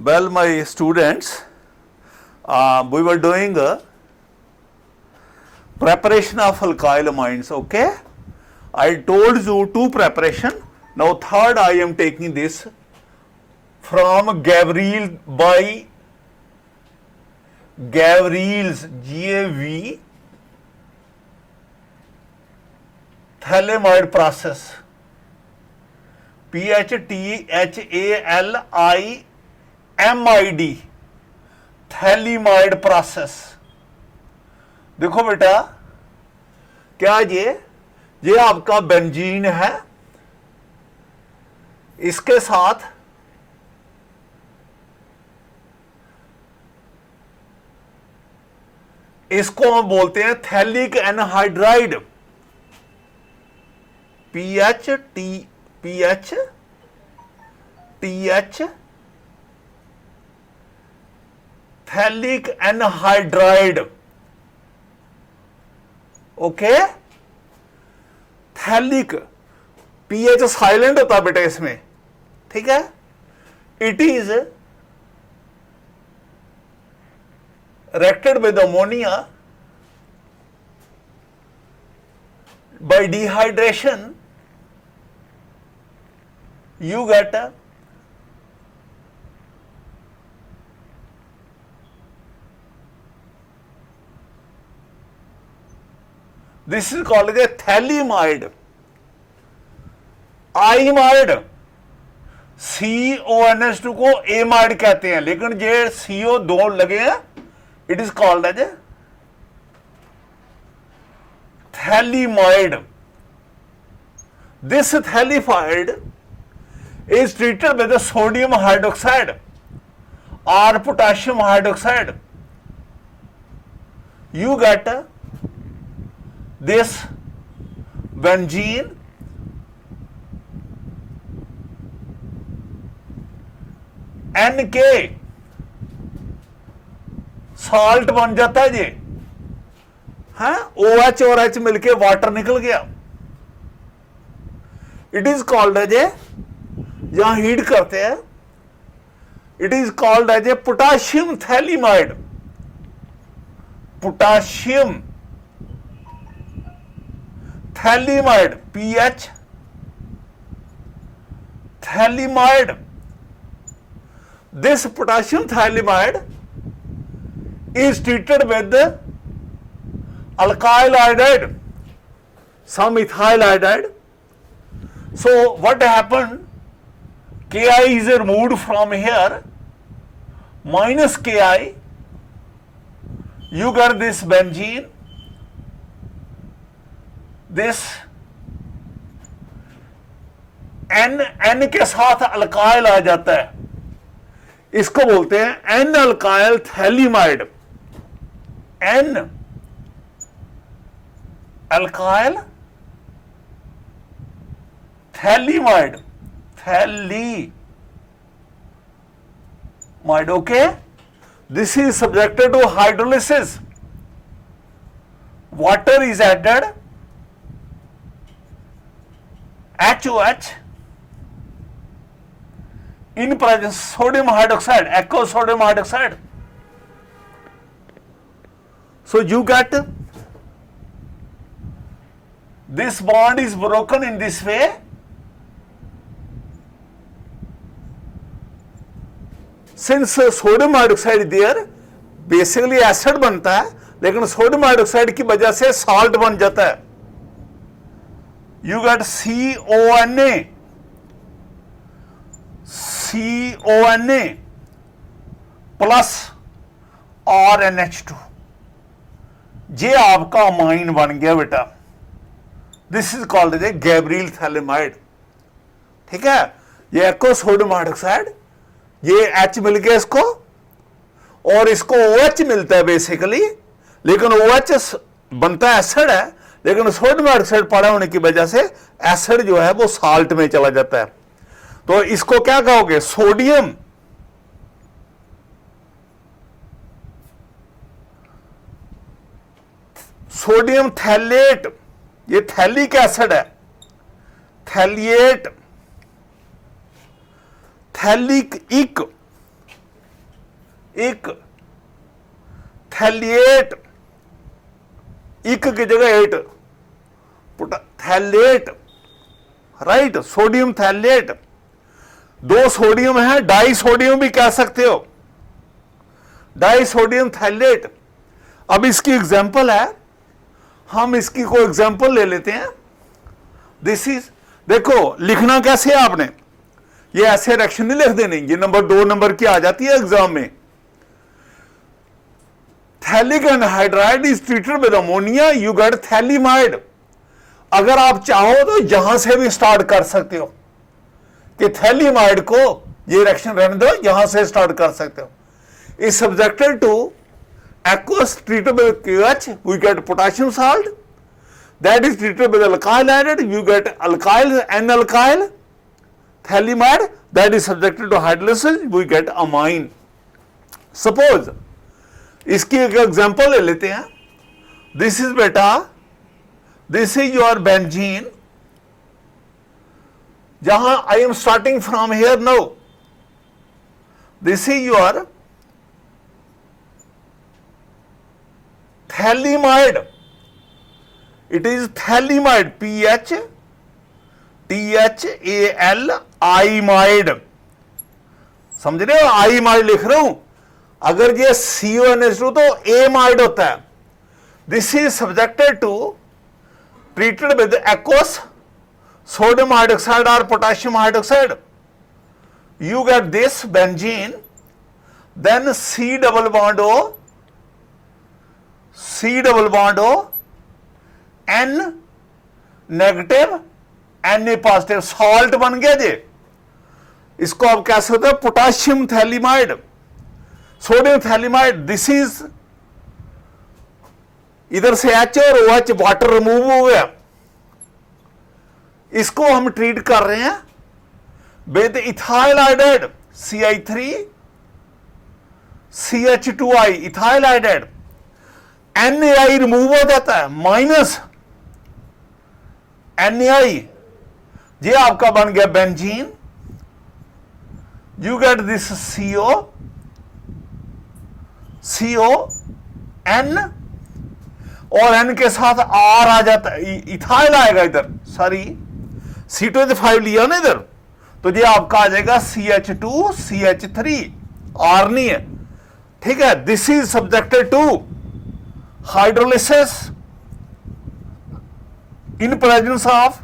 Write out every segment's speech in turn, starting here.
Well, my students, we were doing preparation of alkyl amines. Okay, I told you two preparation. Now third, I am taking this from Gavril by Gavril's GAV thalamide process. PHTHALIMID phthalimide process. देखो बेटा, क्या ये आपका benzene है, इसके साथ इसको हम बोलते हैं phthalic anhydride, PH phthalic anhydride. Okay, phthalic pH silent होता है बेटा इसमें, ठीक है। It is reacted with ammonia by dehydration, you get this is called a thalamide. आइमाइड, CONH2 को एमाइड कहते हैं, लेकिन जे CO दो लगे हैं, it is called as thalamide. This thalamide is treated with the sodium hydroxide or potassium hydroxide. You get this benzene NK, salt बन जाता है जी, हाँ, OH और H मिलके वाटर निकल गया। It is called as a, यहां हीट करते हैं, it is called as a potassium phthalimide. Potassium phthalimide, PH phthalimide. This potassium phthalimide is treated with alkyl iodide, some ethyl iodide. So what happened? Ki is removed from here, minus Ki, you get this benzene, this N के साथ alkyl आ जाता है, इसको बोलते हैं N alkyl phthalimide. N alkyl thalamide, okay. This is subjected to hydrolysis. Water is added, HOH in presence sodium hydroxide, aqueous sodium hydroxide. So you get this bond is broken in this way. Since sodium hydroxide there, basically acid बनता है, लेकिन sodium hydroxide की वजह से salt बन जाता है। You get CONA plus RNH2, ये आपका अमाइन बन गया बेटा। This is called as a Gabriel phthalimide, ठीक है। ये एक्व सोडियम हाइड्रोक्साइड, ये H मिल गया इसको, और इसको OH मिलता है बेसिकली, लेकिन OH बनता है एसिड है, लेकिन सोडियम हाइड्रोक्साइड पड़ा होने की वजह से एसिड जो है वो साल्ट में चला जाता है। तो इसको क्या कहोगे? सोडियम थैलेट, ये थैलिक एसिड है, थैलिएट, थैलिक इक, एक थैलिएट, एक की जगह 8 phthalate, right, sodium phthalate. 2 sodium है, डाई सोडियम भी कह सकते हो, डाई सोडियम थैलेट। अब इसकी एग्जांपल है, हम इसकी कोई एग्जांपल ले लेते हैं। दिस इज, देखो लिखना कैसे है आपने, ये ऐसे रिएक्शन नहीं लिख देने, ये नंबर 2 नंबर की आ जाती है एग्जाम में। Phthalic anhydride is treated with ammonia, you get phthalimide. अगर आप चाहो तो यहां से भी स्टार्ट कर सकते हो कि थैलिमाइड को ये रिएक्शन रहने दो, यहां से स्टार्ट कर सकते हो। Is subjected to aqueous treated with KH, we get potassium salt. That is treated with alkyl added, you get alkyl, N-alkyl. Thalimide, that is subjected to hydrolysis, we get amine. Suppose इसकी एक example ले लेते हैं। This is बेटा, this is your benzene, जहां I am starting from here now. This is your phthalimide, it is phthalimide, PHTHAL आईमाइड, समझ रहे हो, आईमाइड लिख रहा हूं। अगर ये CONH2 तो एमाइड होता है। This is subjected to treated with aqueous sodium hydroxide or potassium hydroxide, you get this benzene, then C double bond O, N negative, Na positive, salt बन गया जे। इसको आप कह सकते हो potassium phthalimide, sodium phthalimide. This is, इधर से H और OH वाटर रिमूव हो गया। इसको हम ट्रीट कर रहे हैं with ethyl iodide, CI3 CH2I, ethyl iodide. NaI remove हो जाता है, माइनस NaI, ये आपका बन गया benzene. You get this CON, और N के साथ R आ जाता है, इथाइल आएगा इधर, सॉरी C2H5 लिया ना इधर, तो ये आपका आ जाएगा CH2 CH3, R नहीं है, ठीक है। This is subjected to hydrolysis in presence of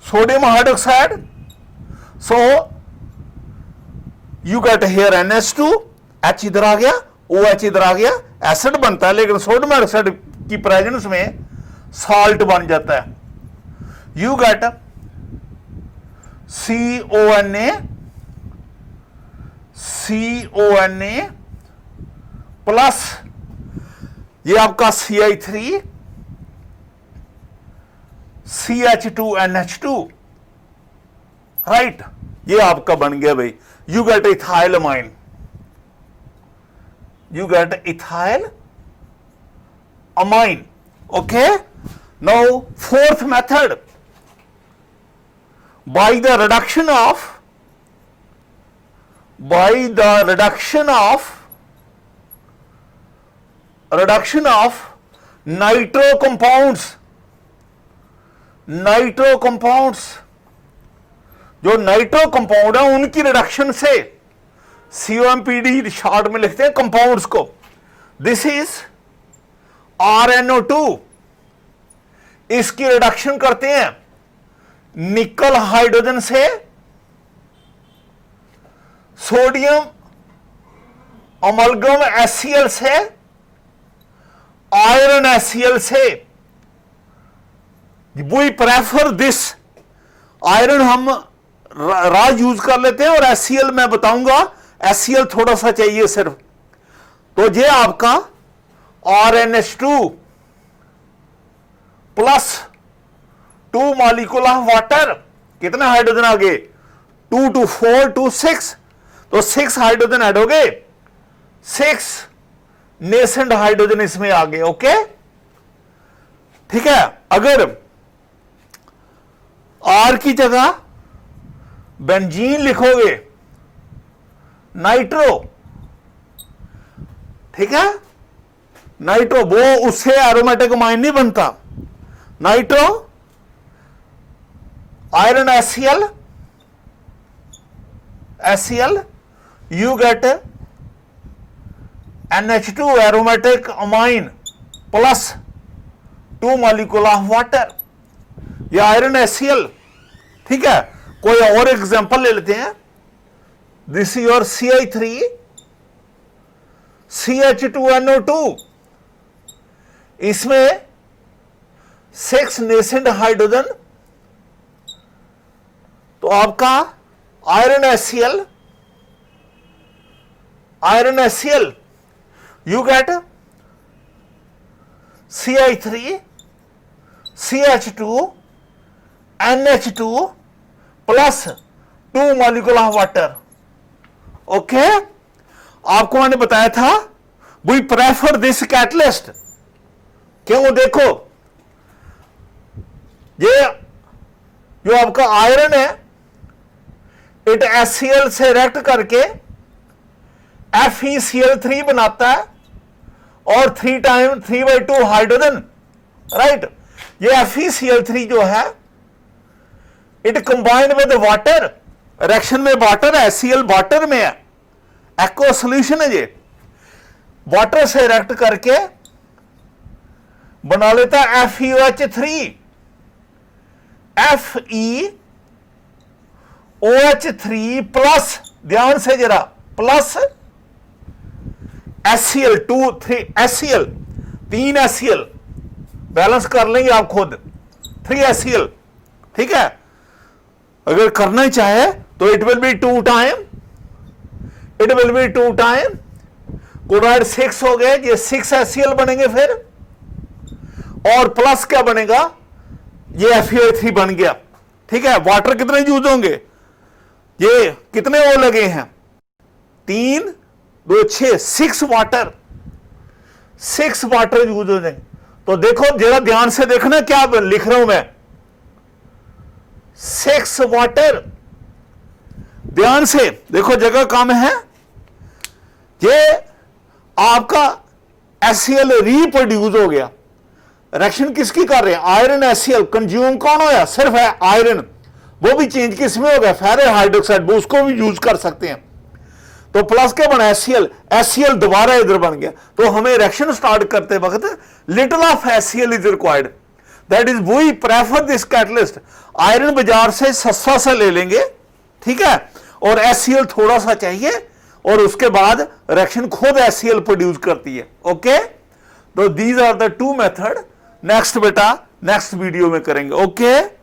sodium hydroxide, so you get here NH2, H इधर आ गया, OH इधर आ गया, एसिड बनता है, लेकिन सोडियम हाइड्रोक्साइड की प्रेजेंस में सॉल्ट बन जाता है। यू गेट CONA प्लस ये आपका CI3 CH2NH2, राइट, ये आपका बन गया भाई। You get ethyl amine, you get ethyl amine, okay. Now fourth method, by the reduction of nitro compounds, जो नाइट्रो कंपाउंड है उनकी रिडक्शन से, COMPD शॉर्ट में लिखते हैं कंपाउंड्स को। दिस इज RNO2, इसकी रिडक्शन करते हैं निकल हाइड्रोजन से, सोडियम अमलगम HCl से, आयरन HCl से। वी प्रेफर दिस, आयरन हम राज यूज कर लेते हैं, और HCl मैं बताऊंगा, HCl थोड़ा सा चाहिए सिर्फ। तो ये आपका RNH2 plus 2 molecule of water, कितने हाइड्रोजन आ गए, 2 to 4 to 6, तो 6 हाइड्रोजन ऐड हो गए, 6 नेसेंट हाइड्रोजन इसमें आ गए, ओके, ठीक है। अगर R की जगह बेंजीन लिखोगे, नाइट्रो ठीक है। नाइट्रो वो उससे एरोमेटिक अमाइन नहीं बनता। Nitro iron HCl you get NH2 aromatic amine plus 2 molecule of water, ये आयरन HCl। ठीक है, कोई और एग्जांपल ले लेते हैं। This is your CH3 CH2NO2, इसमें 6 नेसेंट हाइड्रोजन, तो आपका iron HCl you get CH3 CH2 NH2 plus 2 molecule of water। Okay, आपको मैंने बताया था वी प्रेफर दिस कैटलिस्ट। क्यों? देखो ये जो आपका आयरन है इट HCl से रिएक्ट करके FeCl3 बनाता है और 3/2 हाइड्रोजन, राइट। ये FeCl3 जो है it combined with water, reaction में वाटर है, HCl वाटर में है, एक्वा सॉल्यूशन है, ये वाटर से रिएक्ट करके बना लेता है FeOH3 FeOH3 प्लस, ध्यान से जरा, प्लस HCl 3 HCl, बैलेंस कर लेंगे आप खुद, 3 HCl। ठीक है, अगर करना ही चाहे तो it will be 2 time chloride 6 हो गए, ये 6 HCl बनेंगे फिर, और प्लस क्या बनेगा, ये FeO3 बन गया। ठीक है, वाटर कितने यूज होंगे, ये कितने वो लगे हैं, 3 2 6 6 वाटर यूज हो जाएंगे। तो देखो जरा ध्यान से देखना क्या लिख रहा हूं मैं, 6 वाटर, ध्यान से देखो, जगह कम है। ये आपका HCl रीप्रोड्यूस हो गया, रिएक्शन किसकी कर रहे हैं, आयरन HCl, कंज्यूम कौन होया, सिर्फ है आयरन, वो भी चेंज किस में हो गया, फेरस हाइड्रोक्साइड, वो उसको भी यूज कर सकते हैं। तो प्लस क्या बना, HCl दोबारा इधर बन गया। तो हमें रिएक्शन स्टार्ट करते वक्त little of HCl is required, that is we prefer this catalyst. Iron बाजार से सस्ता सा ले लेंगे, ठीक है, और HCl थोड़ा सा चाहिए, और उसके बाद रिएक्शन खुद HCl प्रोड्यूस करती है। ओके, तो these are the 2 method. Next बेटा नेक्स्ट वीडियो में करेंगे। ओके।